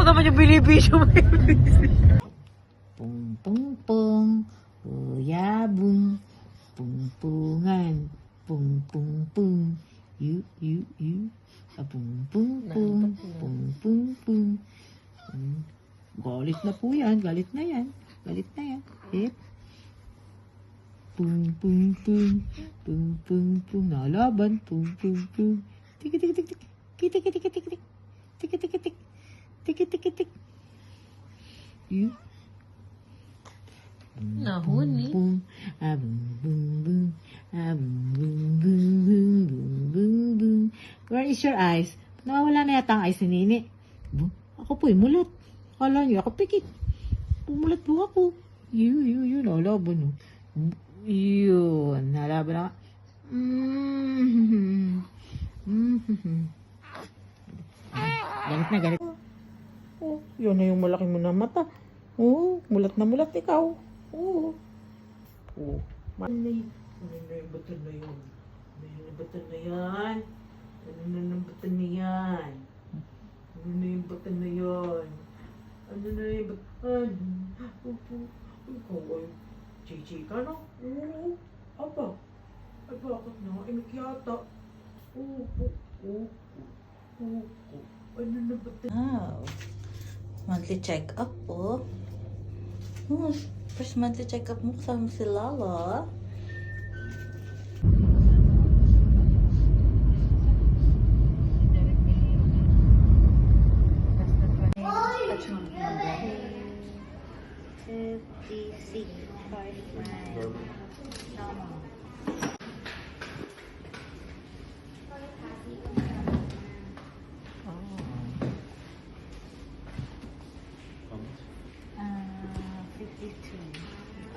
naman yung binibisyo mo. Pung pung pung, uyabong, pungpungan, pung pung pung, yu. Pung pung pung, pung pung pung. Galit na po yan, galit na yan. Hip. Pung pung pung, pung pung pung, nalaban, pung pung pung. Tik tik tik tik, tik tik tik tik tik, tik tik tik tik, tik tik tik tik. Yu. Nahuni. Boom, boom, boom, boom, boom, boom, boom, boom, boom, boom. Where is your eyes? Nawawala na yata ang eyes ni Nini. Ako po'y mulat. Kala niyo ako pikit. Pumulat po ako. Yun, nalaban. Yun, nalaban ako. Galit na, galit. Oh, yun na yung malaki mo na mata. Oh, mulat na mulat ikaw. Oo. Oo. Ano na yung baton na yun? Ano na yung baton na yan? Ano na yung baton na yan? Ano na yung baton na yan? Ano na yung baton? Ikaw ay chichi ka na? Oo. Aba. Ay bakit na? Imik yata. Oo. Ano na baton? Wow. Monthly check-up po. First monthly check-up mo kasama si Lala.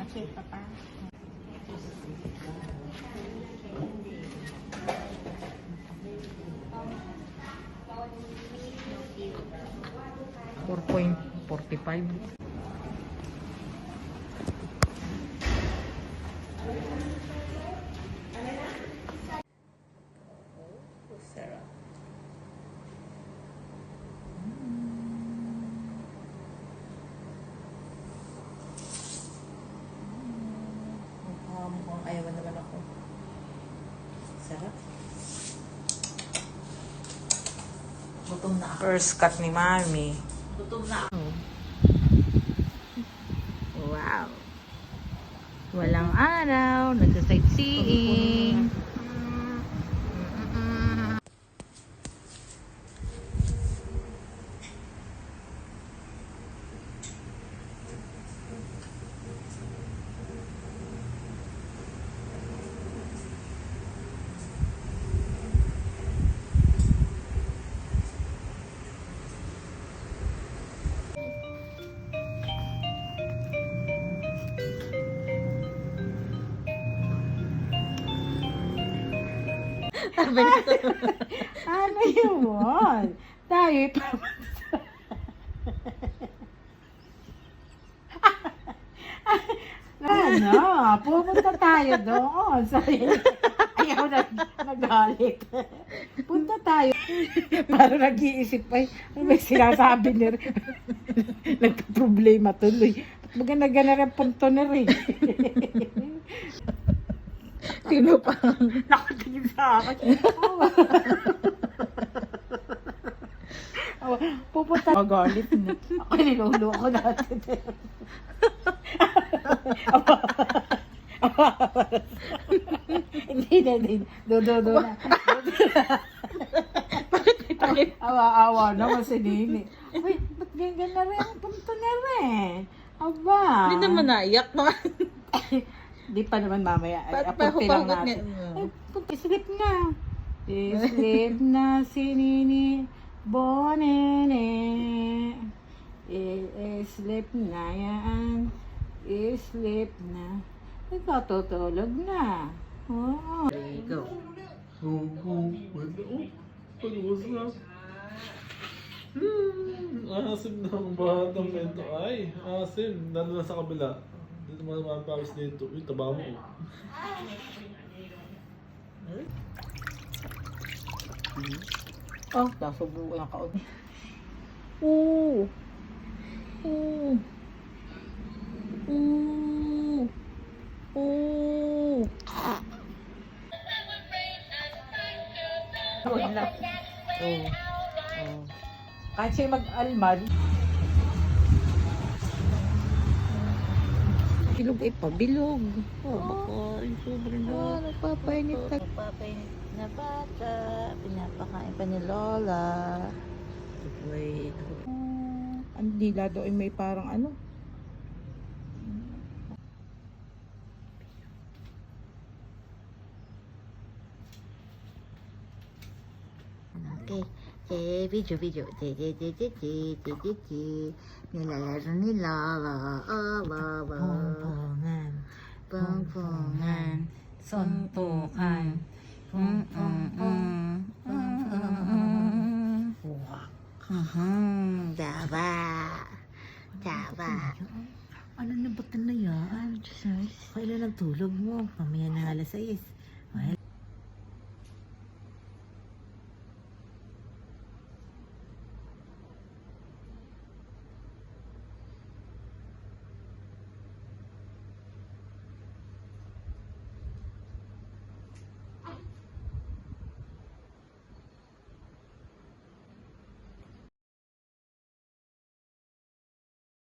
Okay, Papa. 4.45. Sarap. Mukhang ayaw naman ako. Sarap. Gutom na ako. First cut ni Mami. Gutom na ako. Wow. Walang araw, nagsa-sightseeing. Ano yun? Tayo pa. Ano? Pupunta tayo doon. Ayaw na nagalit. Punta tayo. Parang nag-iisip pa. Ano may sinasabi niya rin? Nagka-problema tuloy. Maganda na rin punto na rin. Sino pa? Nakatingin sa akin. Pupunta. Magalit na. Ako niluloko natin. Hindi. Do na. Awa naman si Nini. Uy, ba't ganyan na rin? Punto na rin. Aba. Hindi naman naiyak mga. Di pa naman mamaya. Ba't Apunti lang pahupagot natin. niya? Sleep na. Sleep na si Nini. Bonene. Sleep na yan. Sleep na. Ikaw tutulog na. Oo. Go. Asim na ang batang ito. Ay, asim. Lalo na sa kabila. Dito mga mapapawis dito. Uy, taba mo. Oh, nasubukan ang kaon. Oo. Oh. Oh. Oh. Wala. Oh. Oh. Kahit siya mag-alman. Bilog ay pabilog. Oh, baka yung sobrang na. Nagpapainit na. Papainit na bata. Pinapakain pa ni Lola. Wait. Ang dila daw ay may parang ano. Okay. Video. Nilalaro ni Lola. Pongpongan. Pongpongan. Suntukan. Daba. Ano na ba na yan? Kailan ang tulog mo? Mamaya na alas 6.